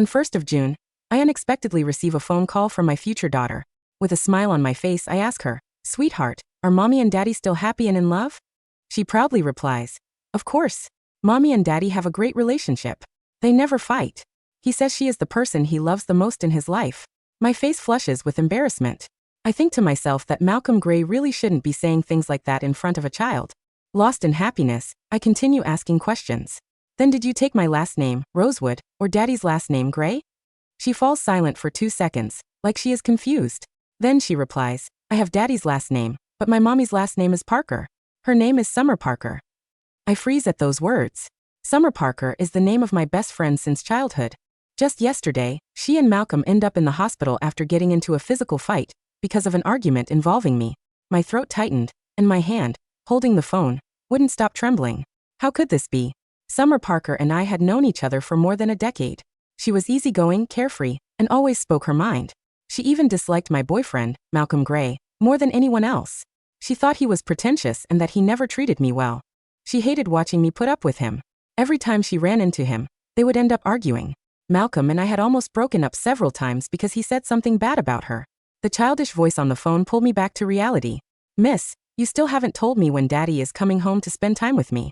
On 1st of June, I unexpectedly receive a phone call from my future daughter. With a smile on my face, I ask her, "Sweetheart, are mommy and daddy still happy and in love?" She proudly replies, "Of course. Mommy and daddy have a great relationship. They never fight. He says she is the person he loves the most in his life." My face flushes with embarrassment. I think to myself that Malcolm Gray really shouldn't be saying things like that in front of a child. Lost in happiness, I continue asking questions. "Then did you take my last name, Rosewood, or daddy's last name, Gray?" She falls silent for 2 seconds, like she is confused. Then she replies, "I have daddy's last name, but my mommy's last name is Parker. Her name is Summer Parker." I freeze at those words. Summer Parker is the name of my best friend since childhood. Just yesterday, she and Malcolm end up in the hospital after getting into a physical fight because of an argument involving me. My throat tightened, and my hand, holding the phone, wouldn't stop trembling. How could this be? Summer Parker and I had known each other for more than a decade. She was easygoing, carefree, and always spoke her mind. She even disliked my boyfriend, Malcolm Gray, more than anyone else. She thought he was pretentious and that he never treated me well. She hated watching me put up with him. Every time she ran into him, they would end up arguing. Malcolm and I had almost broken up several times because he said something bad about her. The childish voice on the phone pulled me back to reality. "Miss, you still haven't told me when daddy is coming home to spend time with me."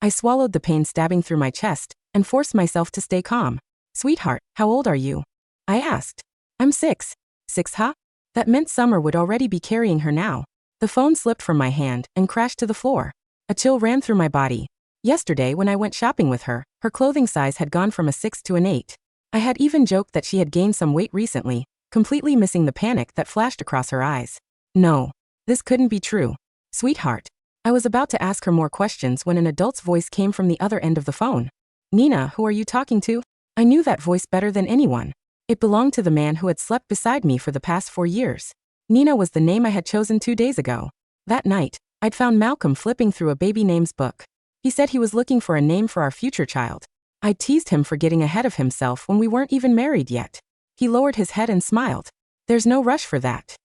I swallowed the pain stabbing through my chest and forced myself to stay calm. "Sweetheart, how old are you?" I asked. "I'm 6. 6, huh?" That meant Summer would already be carrying her now. The phone slipped from my hand and crashed to the floor. A chill ran through my body. Yesterday when I went shopping with her, her clothing size had gone from a 6 to an 8. I had even joked that she had gained some weight recently, completely missing the panic that flashed across her eyes. No, this couldn't be true. "Sweetheart." I was about to ask her more questions when an adult's voice came from the other end of the phone. "Nina, who are you talking to?" I knew that voice better than anyone. It belonged to the man who had slept beside me for the past 4 years. Nina was the name I had chosen 2 days ago. That night, I'd found Malcolm flipping through a baby names book. He said he was looking for a name for our future child. I teased him for getting ahead of himself when we weren't even married yet. He lowered his head and smiled. "There's no rush for that."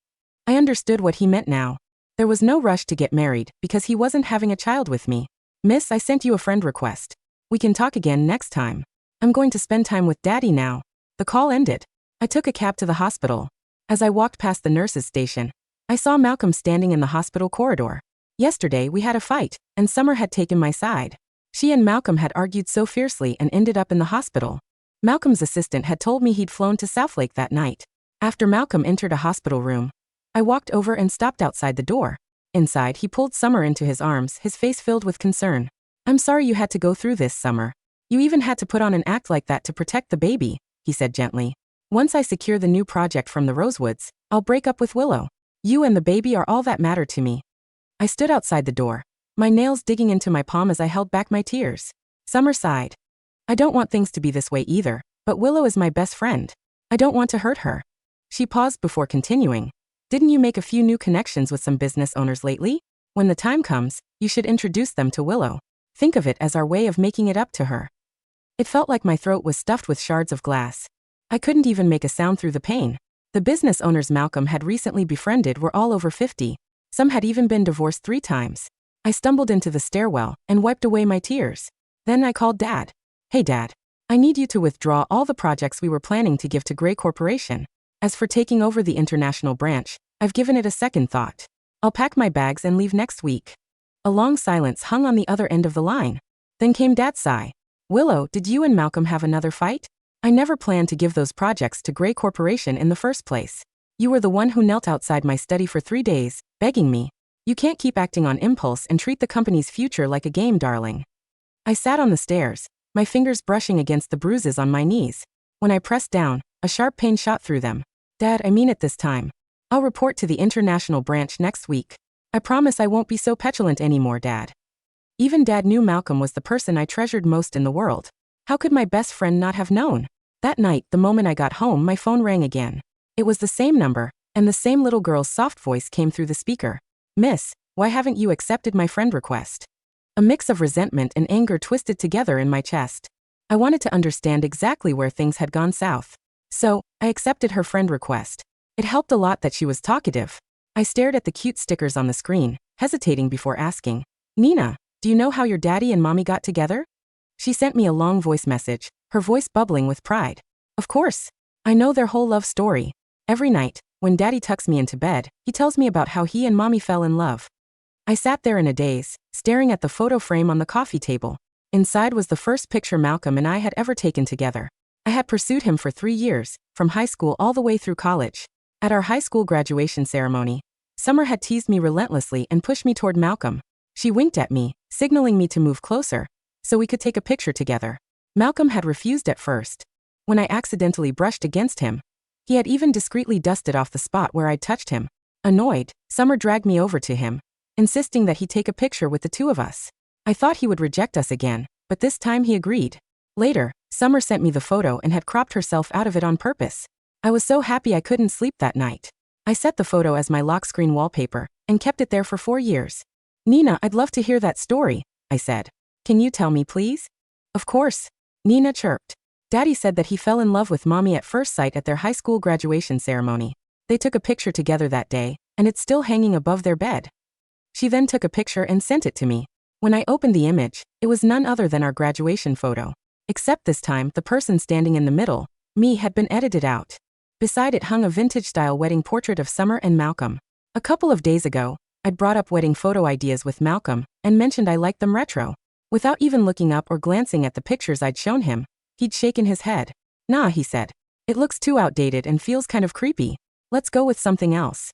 I understood what he meant now. There was no rush to get married because he wasn't having a child with me. "Miss, I sent you a friend request. We can talk again next time. I'm going to spend time with daddy now." The call ended. I took a cab to the hospital. As I walked past the nurse's station, I saw Malcolm standing in the hospital corridor. Yesterday we had a fight, and Summer had taken my side. She and Malcolm had argued so fiercely and ended up in the hospital. Malcolm's assistant had told me he'd flown to Southlake that night. After Malcolm entered a hospital room, I walked over and stopped outside the door. Inside, he pulled Summer into his arms, his face filled with concern. "I'm sorry you had to go through this, Summer. You even had to put on an act like that to protect the baby," he said gently. "Once I secure the new project from the Rosewoods, I'll break up with Willow. You and the baby are all that matter to me." I stood outside the door, my nails digging into my palm as I held back my tears. Summer sighed. "I don't want things to be this way either, but Willow is my best friend. I don't want to hurt her." She paused before continuing. "Didn't you make a few new connections with some business owners lately? When the time comes, you should introduce them to Willow. Think of it as our way of making it up to her." It felt like my throat was stuffed with shards of glass. I couldn't even make a sound through the pain. The business owners Malcolm had recently befriended were all over 50. Some had even been divorced 3 times. I stumbled into the stairwell and wiped away my tears. Then I called Dad. "Hey Dad, I need you to withdraw all the projects we were planning to give to Gray Corporation. As for taking over the international branch, I've given it a second thought. I'll pack my bags and leave next week." A long silence hung on the other end of the line. Then came Dad's sigh. "Willow, did you and Malcolm have another fight? I never planned to give those projects to Gray Corporation in the first place. You were the one who knelt outside my study for 3 days, begging me. You can't keep acting on impulse and treat the company's future like a game, darling." I sat on the stairs, my fingers brushing against the bruises on my knees. When I pressed down, a sharp pain shot through them. "Dad, I mean it this time. I'll report to the international branch next week. I promise I won't be so petulant anymore, Dad." Even Dad knew Malcolm was the person I treasured most in the world. How could my best friend not have known? That night, the moment I got home, my phone rang again. It was the same number, and the same little girl's soft voice came through the speaker. "Miss, why haven't you accepted my friend request?" A mix of resentment and anger twisted together in my chest. I wanted to understand exactly where things had gone south. So, I accepted her friend request. It helped a lot that she was talkative. I stared at the cute stickers on the screen, hesitating before asking, "Nina, do you know how your daddy and mommy got together?" She sent me a long voice message, her voice bubbling with pride. Of course. I know their whole love story. Every night, when Daddy tucks me into bed, he tells me about how he and Mommy fell in love. I sat there in a daze, staring at the photo frame on the coffee table. Inside was the first picture Malcolm and I had ever taken together. I had pursued him for 3 years, from high school all the way through college. At our high school graduation ceremony, Summer had teased me relentlessly and pushed me toward Malcolm. She winked at me, signaling me to move closer, so we could take a picture together. Malcolm had refused at first. When I accidentally brushed against him, he had even discreetly dusted off the spot where I'd touched him. Annoyed, Summer dragged me over to him, insisting that he take a picture with the two of us. I thought he would reject us again, but this time he agreed. Later, Summer sent me the photo and had cropped herself out of it on purpose. I was so happy I couldn't sleep that night. I set the photo as my lock screen wallpaper and kept it there for 4 years. Nina, I'd love to hear that story, I said. Can you tell me, please? Of course, Nina chirped. Daddy said that he fell in love with Mommy at first sight at their high school graduation ceremony. They took a picture together that day, and it's still hanging above their bed. She then took a picture and sent it to me. When I opened the image, it was none other than our graduation photo. Except this time, the person standing in the middle, me, had been edited out. Beside it hung a vintage-style wedding portrait of Summer and Malcolm. A couple of days ago, I'd brought up wedding photo ideas with Malcolm and mentioned I liked them retro. Without even looking up or glancing at the pictures I'd shown him, he'd shaken his head. Nah, he said. It looks too outdated and feels kind of creepy. Let's go with something else.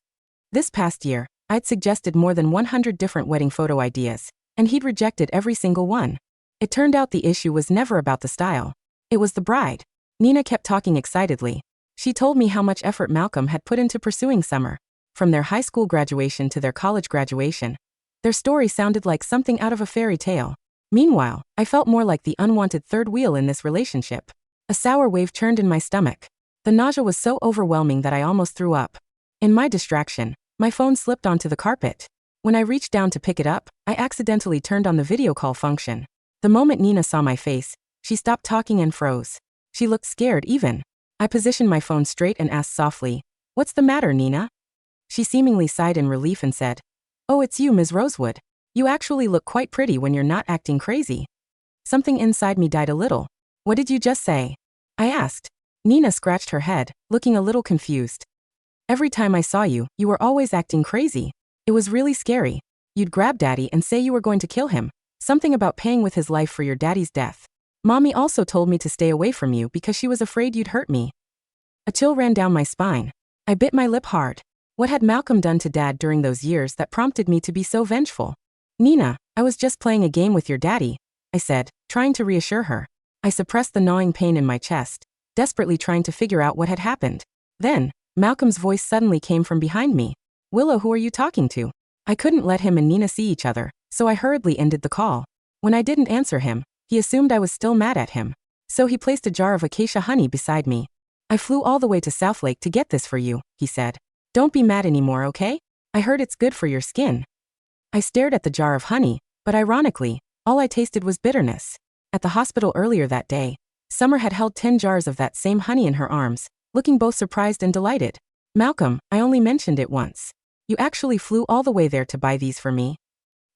This past year, I'd suggested more than 100 different wedding photo ideas, and he'd rejected every single one. It turned out the issue was never about the style. It was the bride. Nina kept talking excitedly. She told me how much effort Malcolm had put into pursuing Summer. From their high school graduation to their college graduation, their story sounded like something out of a fairy tale. Meanwhile, I felt more like the unwanted third wheel in this relationship. A sour wave churned in my stomach. The nausea was so overwhelming that I almost threw up. In my distraction, my phone slipped onto the carpet. When I reached down to pick it up, I accidentally turned on the video call function. The moment Nina saw my face, she stopped talking and froze. She looked scared even. I positioned my phone straight and asked softly, "What's the matter, Nina?" She seemingly sighed in relief and said, "Oh, it's you, Ms. Rosewood. You actually look quite pretty when you're not acting crazy." Something inside me died a little. "What did you just say?" I asked. Nina scratched her head, looking a little confused. "Every time I saw you, you were always acting crazy. It was really scary. You'd grab Daddy and say you were going to kill him. Something about paying with his life for your daddy's death. Mommy also told me to stay away from you because she was afraid you'd hurt me." A chill ran down my spine. I bit my lip hard. What had Malcolm done to Dad during those years that prompted me to be so vengeful? "Nina, I was just playing a game with your daddy," I said, trying to reassure her. I suppressed the gnawing pain in my chest, desperately trying to figure out what had happened. Then, Malcolm's voice suddenly came from behind me. "Willow, who are you talking to?" I couldn't let him and Nina see each other, so I hurriedly ended the call. When I didn't answer him, he assumed I was still mad at him. So he placed a jar of acacia honey beside me. "I flew all the way to Southlake to get this for you," he said. "Don't be mad anymore, okay? I heard it's good for your skin." I stared at the jar of honey, but ironically, all I tasted was bitterness. At the hospital earlier that day, Summer had held 10 jars of that same honey in her arms, looking both surprised and delighted. "Malcolm, I only mentioned it once. You actually flew all the way there to buy these for me."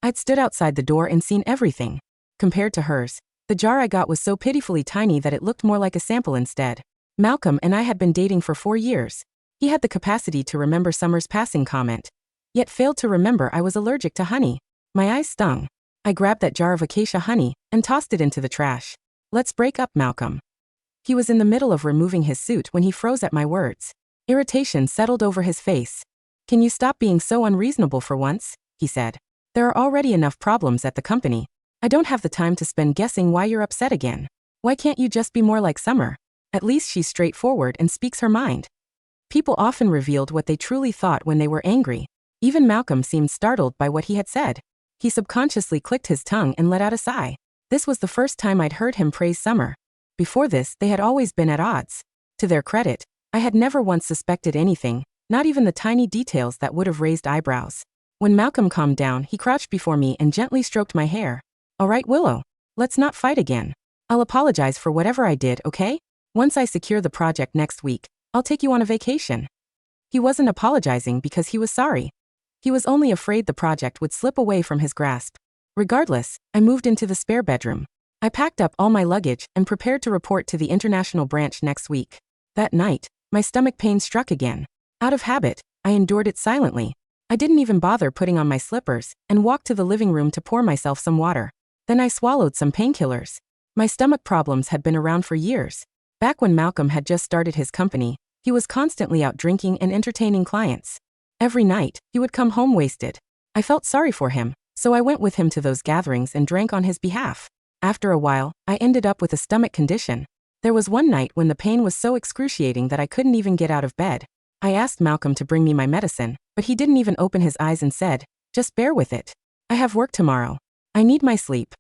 I'd stood outside the door and seen everything. Compared to hers, the jar I got was so pitifully tiny that it looked more like a sample instead. Malcolm and I had been dating for 4 years. He had the capacity to remember Summer's passing comment, yet failed to remember I was allergic to honey. My eyes stung. I grabbed that jar of acacia honey and tossed it into the trash. "Let's break up, Malcolm." He was in the middle of removing his suit when he froze at my words. Irritation settled over his face. "Can you stop being so unreasonable for once?" he said. "There are already enough problems at the company. I don't have the time to spend guessing why you're upset again. Why can't you just be more like Summer? At least she's straightforward and speaks her mind." People often revealed what they truly thought when they were angry. Even Malcolm seemed startled by what he had said. He subconsciously clicked his tongue and let out a sigh. This was the first time I'd heard him praise Summer. Before this, they had always been at odds. To their credit, I had never once suspected anything, not even the tiny details that would have raised eyebrows. When Malcolm calmed down, he crouched before me and gently stroked my hair. "All right, Willow. Let's not fight again. I'll apologize for whatever I did, okay? Once I secure the project next week, I'll take you on a vacation." He wasn't apologizing because he was sorry. He was only afraid the project would slip away from his grasp. Regardless, I moved into the spare bedroom. I packed up all my luggage and prepared to report to the international branch next week. That night, my stomach pain struck again. Out of habit, I endured it silently. I didn't even bother putting on my slippers and walked to the living room to pour myself some water. Then I swallowed some painkillers. My stomach problems had been around for years. Back when Malcolm had just started his company, he was constantly out drinking and entertaining clients. Every night, he would come home wasted. I felt sorry for him, so I went with him to those gatherings and drank on his behalf. After a while, I ended up with a stomach condition. There was one night when the pain was so excruciating that I couldn't even get out of bed. I asked Malcolm to bring me my medicine, but he didn't even open his eyes and said, "Just bear with it. I have work tomorrow. I need my sleep."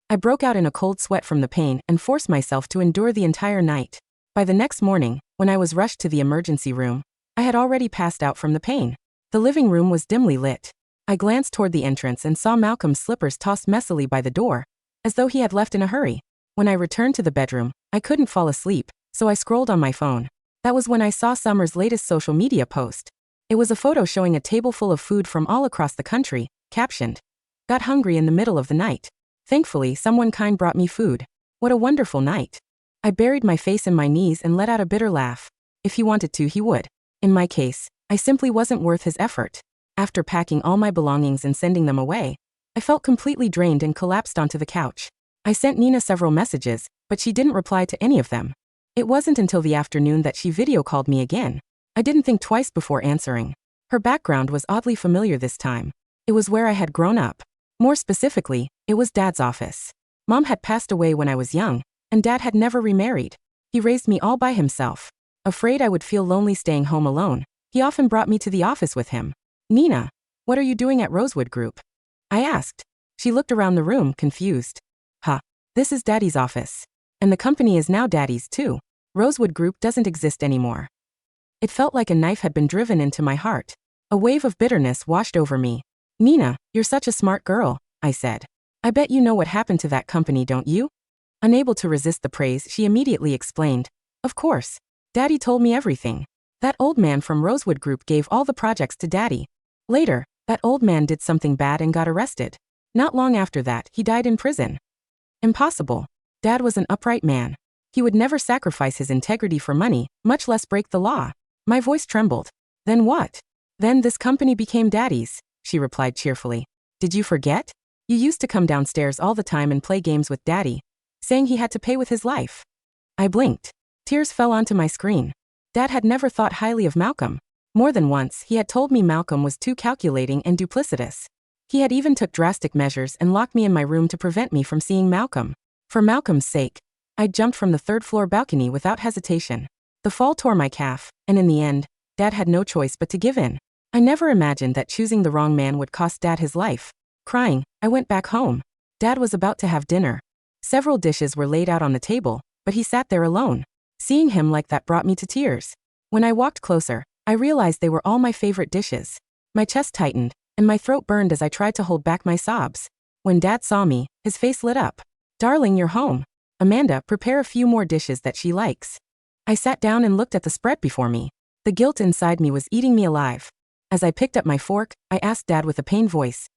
I broke out in a cold sweat from the pain and forced myself to endure the entire night. By the next morning, when I was rushed to the emergency room, I had already passed out from the pain. The living room was dimly lit. I glanced toward the entrance and saw Malcolm's slippers tossed messily by the door, as though he had left in a hurry. When I returned to the bedroom, I couldn't fall asleep, so I scrolled on my phone. That was when I saw Summer's latest social media post. It was a photo showing a table full of food from all across the country, captioned, "Got hungry in the middle of the night. Thankfully, someone kind brought me food. What a wonderful night." I buried my face in my knees and let out a bitter laugh. If he wanted to, he would. In my case, I simply wasn't worth his effort. After packing all my belongings and sending them away, I felt completely drained and collapsed onto the couch. I sent Nina several messages, but she didn't reply to any of them. It wasn't until the afternoon that she video called me again. I didn't think twice before answering. Her background was oddly familiar this time. It was where I had grown up. More specifically, it was Dad's office. Mom had passed away when I was young, and Dad had never remarried. He raised me all by himself. Afraid I would feel lonely staying home alone, he often brought me to the office with him. "Nina, what are you doing at Rosewood Group?" I asked. She looked around the room, confused. "Huh, this is Daddy's office. And the company is now Daddy's too. Rosewood Group doesn't exist anymore." It felt like a knife had been driven into my heart. A wave of bitterness washed over me. "Nina, you're such a smart girl," I said. "I bet you know what happened to that company, don't you?" Unable to resist the praise, she immediately explained, "Of course. Daddy told me everything. That old man from Rosewood Group gave all the projects to Daddy. Later, that old man did something bad and got arrested. Not long after that, he died in prison." Impossible. Dad was an upright man. He would never sacrifice his integrity for money, much less break the law. My voice trembled. "Then what?" "Then this company became Daddy's," she replied cheerfully. "Did you forget? You used to come downstairs all the time and play games with Daddy, saying he had to pay with his life." I blinked. Tears fell onto my screen. Dad had never thought highly of Malcolm. More than once, he had told me Malcolm was too calculating and duplicitous. He had even took drastic measures and locked me in my room to prevent me from seeing Malcolm. For Malcolm's sake, I jumped from the third-floor balcony without hesitation. The fall tore my calf, and in the end, Dad had no choice but to give in. I never imagined that choosing the wrong man would cost Dad his life. Crying, I went back home. Dad was about to have dinner. Several dishes were laid out on the table, but he sat there alone. Seeing him like that brought me to tears. When I walked closer, I realized they were all my favorite dishes. My chest tightened, and my throat burned as I tried to hold back my sobs. When Dad saw me, his face lit up. "Darling, you're home. Amanda, prepare a few more dishes that she likes." I sat down and looked at the spread before me. The guilt inside me was eating me alive. As I picked up my fork, I asked Dad with a pained voice,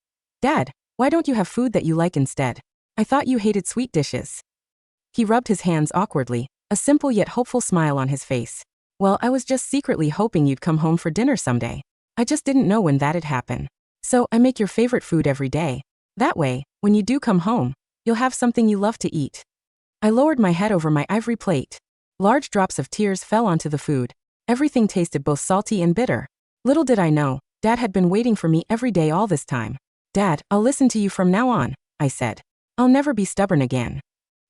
"Dad, why don't you have food that you like instead? I thought you hated sweet dishes." He rubbed his hands awkwardly, a simple yet hopeful smile on his face. "Well, I was just secretly hoping you'd come home for dinner someday. I just didn't know when that'd happen. So I make your favorite food every day. That way, when you do come home, you'll have something you love to eat." I lowered my head over my ivory plate. Large drops of tears fell onto the food. Everything tasted both salty and bitter. Little did I know, Dad had been waiting for me every day all this time. "Dad, I'll listen to you from now on," I said. "I'll never be stubborn again."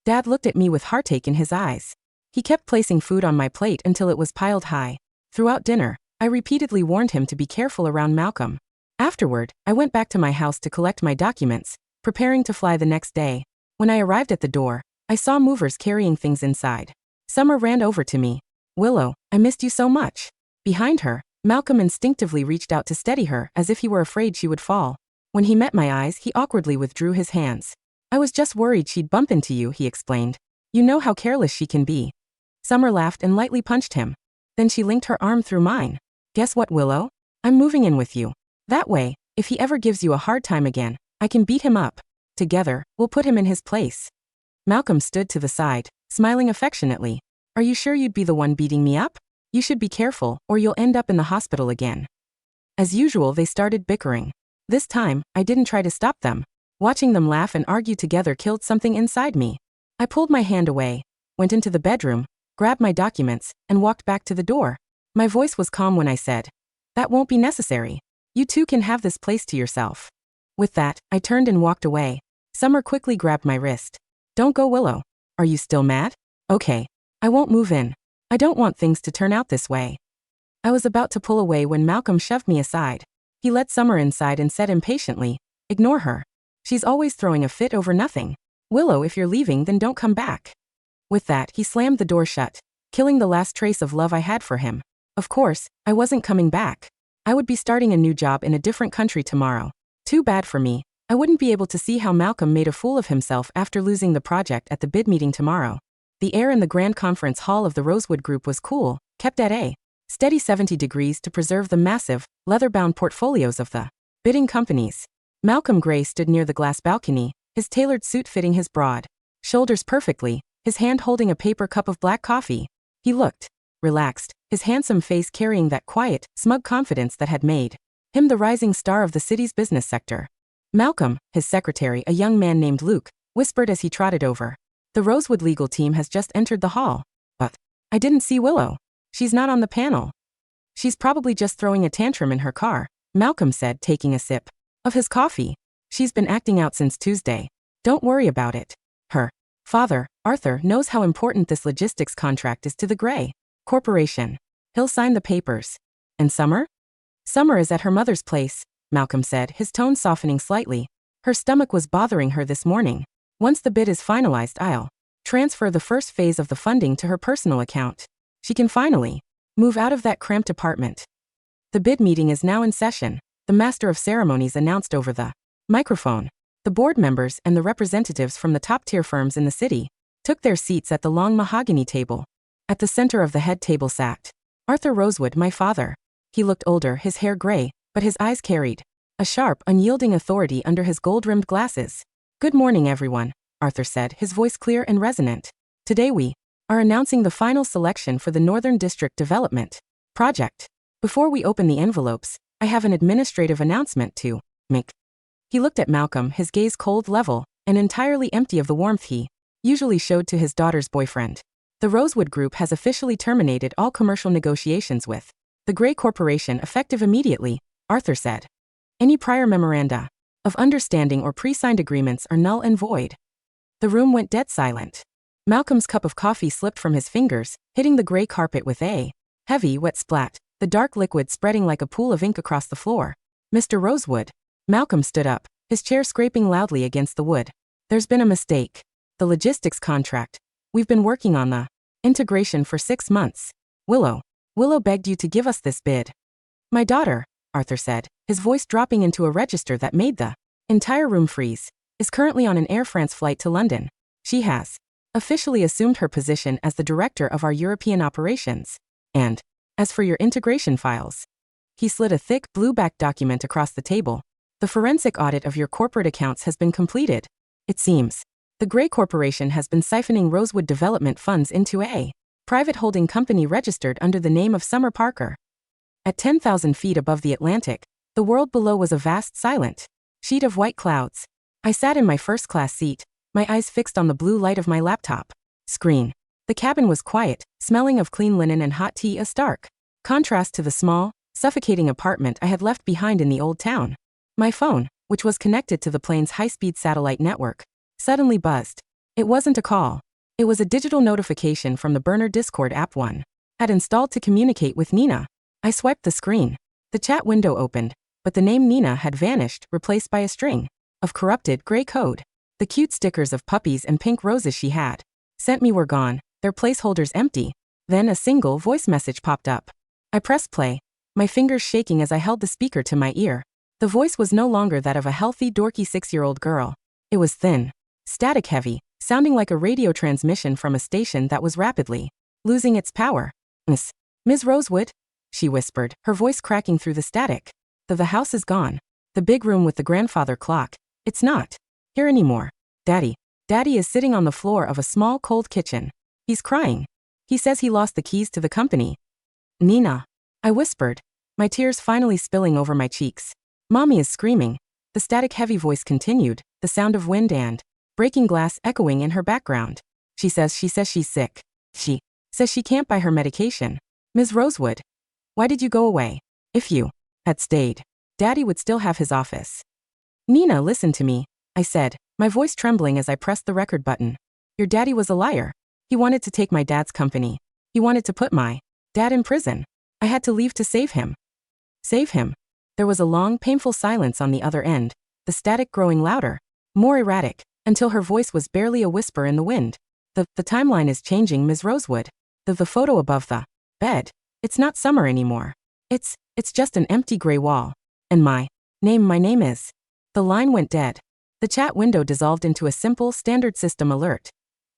Dad looked at me with heartache in his eyes. He kept placing food on my plate until it was piled high. Throughout dinner, I repeatedly warned him to be careful around Malcolm. Afterward, I went back to my house to collect my documents, preparing to fly the next day. When I arrived at the door, I saw movers carrying things inside. Summer ran over to me. "Willow, I missed you so much." Behind her, Malcolm instinctively reached out to steady her as if he were afraid she would fall. When he met my eyes, he awkwardly withdrew his hands. "I was just worried she'd bump into you," he explained. "You know how careless she can be." Summer laughed and lightly punched him. Then she linked her arm through mine. "Guess what, Willow? I'm moving in with you. That way, if he ever gives you a hard time again, I can beat him up. Together, we'll put him in his place." Malcolm stood to the side, smiling affectionately. Are you sure you'd be the one beating me up? You should be careful, or you'll end up in the hospital again. As usual, they started bickering. This time, I didn't try to stop them. Watching them laugh and argue together killed something inside me. I pulled my hand away, went into the bedroom, grabbed my documents, and walked back to the door. My voice was calm when I said, "That won't be necessary. You two can have this place to yourself." With that, I turned and walked away. Summer quickly grabbed my wrist. "Don't go, Willow. Are you still mad? Okay. I won't move in. I don't want things to turn out this way." I was about to pull away when Malcolm shoved me aside. He led Summer inside and said impatiently, "Ignore her. She's always throwing a fit over nothing. Willow, if you're leaving, then don't come back." With that, he slammed the door shut, killing the last trace of love I had for him. Of course, I wasn't coming back. I would be starting a new job in a different country tomorrow. Too bad for me. I wouldn't be able to see how Malcolm made a fool of himself after losing the project at the bid meeting tomorrow. The air in the grand conference hall of the Rosewood Group was cool, kept at a steady 70 degrees to preserve the massive, leather-bound portfolios of the bidding companies. Malcolm Gray stood near the glass balcony, his tailored suit fitting his broad shoulders perfectly, his hand holding a paper cup of black coffee. He looked relaxed, his handsome face carrying that quiet, smug confidence that had made him the rising star of the city's business sector. Malcolm, his secretary, a young man named Luke, whispered as he trotted over. "The Rosewood legal team has just entered the hall. But I didn't see Willow. She's not on the panel." "She's probably just throwing a tantrum in her car," Malcolm said, taking a sip of his coffee. "She's been acting out since Tuesday. Don't worry about it. Her father, Arthur, knows how important this logistics contract is to the Gray Corporation. He'll sign the papers." "And Summer?" "Summer is at her mother's place," Malcolm said, his tone softening slightly. "Her stomach was bothering her this morning. Once the bid is finalized, I'll transfer the first phase of the funding to her personal account. She can finally move out of that cramped apartment." "The bid meeting is now in session," the master of ceremonies announced over the microphone. The board members and the representatives from the top-tier firms in the city took their seats at the long mahogany table. At the center of the head table sat Arthur Rosewood, my father. He looked older, his hair gray, but his eyes carried a sharp, unyielding authority under his gold-rimmed glasses. "Good morning, everyone," Arthur said, his voice clear and resonant. "Today we are announcing the final selection for the Northern District Development project. Before we open the envelopes, I have an administrative announcement to make." He looked at Malcolm, his gaze cold, level, and entirely empty of the warmth he usually showed to his daughter's boyfriend. "The Rosewood Group has officially terminated all commercial negotiations with the Gray Corporation effective immediately," Arthur said. "Any prior memoranda of understanding or pre-signed agreements are null and void." The room went dead silent. Malcolm's cup of coffee slipped from his fingers, hitting the gray carpet with a heavy, wet splat, the dark liquid spreading like a pool of ink across the floor. "Mr. Rosewood." Malcolm stood up, his chair scraping loudly against the wood. "There's been a mistake. The logistics contract. We've been working on the integration for 6 months. Willow begged you to give us this bid." "My daughter," Arthur said, his voice dropping into a register that made the entire room freeze, "is currently on an Air France flight to London. She has officially assumed her position as the director of our European operations. And as for your integration files," he slid a thick, blue-backed document across the table, "the forensic audit of your corporate accounts has been completed. It seems the Gray Corporation has been siphoning Rosewood development funds into a private holding company registered under the name of Summer Parker." At 10,000 feet above the Atlantic, the world below was a vast, silent sheet of white clouds. I sat in my first-class seat, my eyes fixed on the blue light of my laptop screen. The cabin was quiet, smelling of clean linen and hot tea, a stark contrast to the small, suffocating apartment I had left behind in the old town. My phone, which was connected to the plane's high-speed satellite network, suddenly buzzed. It wasn't a call. It was a digital notification from the burner Discord app one had installed to communicate with Nina. I swiped the screen. The chat window opened, but the name Nina had vanished, replaced by a string of corrupted gray code. The cute stickers of puppies and pink roses she had sent me were gone, their placeholders empty. Then a single voice message popped up. I pressed play, my fingers shaking as I held the speaker to my ear. The voice was no longer that of a healthy, dorky 6-year-old girl. It was thin, static-heavy, sounding like a radio transmission from a station that was rapidly losing its power. Ms. Rosewood?" she whispered, her voice cracking through the static. The house is gone. The big room with the grandfather clock. It's not here anymore. Daddy is sitting on the floor of a small, cold kitchen. He's crying. He says he lost the keys to the company. Nina, I whispered, my tears finally spilling over my cheeks. Mommy is screaming. The static heavy voice continued, the sound of wind and breaking glass echoing in her background. She says she's sick. She says she can't buy her medication. Ms. Rosewood, why did you go away? If you had stayed, Daddy would still have his office. Nina, listen to me, I said, my voice trembling as I pressed the record button. Your daddy was a liar. He wanted to take my dad's company. He wanted to put my dad in prison. I had to leave to save him. Save him? There was a long, painful silence on the other end, the static growing louder, more erratic, until her voice was barely a whisper in the wind. The timeline is changing, Ms. Rosewood. The photo above the bed. It's not summer anymore. It's just an empty gray wall. And my name is. The line went dead. The chat window dissolved into a simple, standard system alert.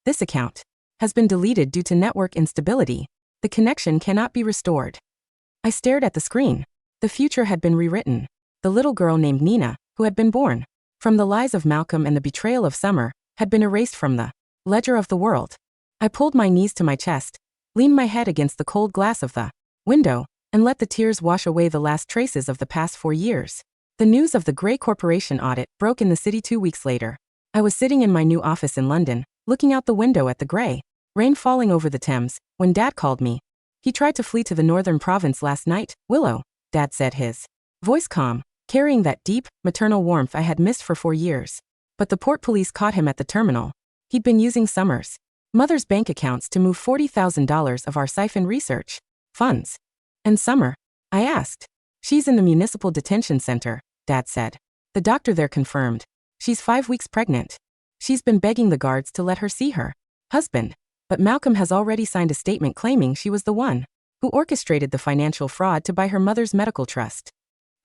This account has been deleted due to network instability. The connection cannot be restored. I stared at the screen. The future had been rewritten. The little girl named Nina, who had been born from the lies of Malcolm and the betrayal of Summer, had been erased from the ledger of the world. I pulled my knees to my chest, leaned my head against the cold glass of the window, and let the tears wash away the last traces of the past 4 years. The news of the Grey Corporation audit broke in the city 2 weeks later. I was sitting in my new office in London, looking out the window at the grey rain falling over the Thames, when Dad called me. He tried to flee to the northern province last night, Willow, Dad said, his voice calm, carrying that deep, maternal warmth I had missed for 4 years. But the port police caught him at the terminal. He'd been using Summer's mother's bank accounts to move $40,000 of our siphon research funds. And Summer? I asked. She's in the municipal detention center, Dad said. The doctor there confirmed. She's 5 weeks pregnant. She's been begging the guards to let her see her husband. But Malcolm has already signed a statement claiming she was the one who orchestrated the financial fraud to buy her mother's medical trust.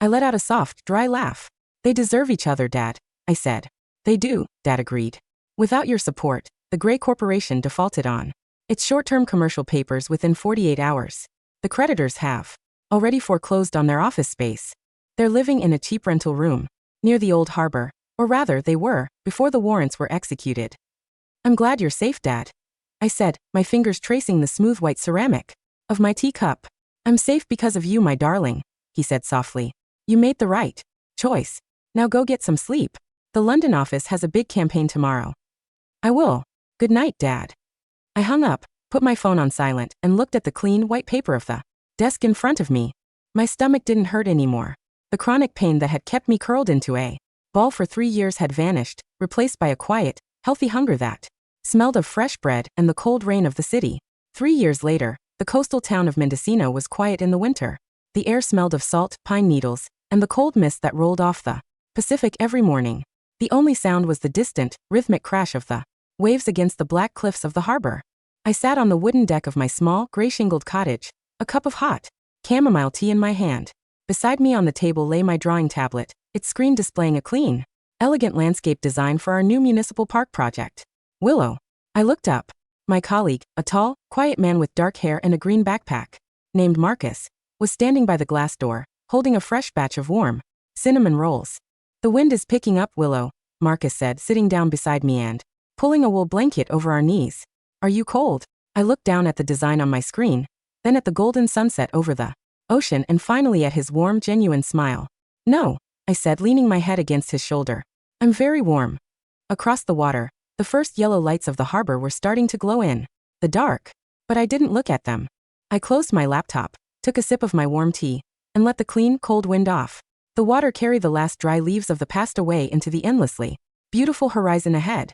I let out a soft, dry laugh. They deserve each other, Dad, I said. They do, Dad agreed. Without your support, the Grey Corporation defaulted on its short-term commercial papers within 48 hours. The creditors have already foreclosed on their office space. They're living in a cheap rental room near the old harbor, or rather they were, before the warrants were executed. I'm glad you're safe, Dad, I said, my fingers tracing the smooth white ceramic of my teacup. I'm safe because of you, my darling, he said softly. You made the right choice. Now go get some sleep. The London office has a big campaign tomorrow. I will. Good night, Dad. I hung up, put my phone on silent, and looked at the clean white paper of the desk in front of me. My stomach didn't hurt anymore. The chronic pain that had kept me curled into a ball for 3 years had vanished, replaced by a quiet, healthy hunger that smelled of fresh bread and the cold rain of the city. 3 years later, the coastal town of Mendocino was quiet in the winter. The air smelled of salt, pine needles, and the cold mist that rolled off the Pacific every morning. The only sound was the distant, rhythmic crash of the waves against the black cliffs of the harbor. I sat on the wooden deck of my small, gray-shingled cottage, a cup of hot chamomile tea in my hand. Beside me on the table lay my drawing tablet, its screen displaying a clean, elegant landscape design for our new municipal park project. Willow. I looked up. My colleague, a tall, quiet man with dark hair and a green backpack, named Marcus, was standing by the glass door, holding a fresh batch of warm cinnamon rolls. The wind is picking up, Willow, Marcus said, sitting down beside me and pulling a wool blanket over our knees. Are you cold? I looked down at the design on my screen, then at the golden sunset over the ocean, and finally at his warm, genuine smile. No, I said, leaning my head against his shoulder. I'm very warm. Across the water, the first yellow lights of the harbor were starting to glow in the dark, but I didn't look at them. I closed my laptop, took a sip of my warm tea, and let the clean, cold wind off. The water carried the last dry leaves of the past away into the endlessly beautiful horizon ahead.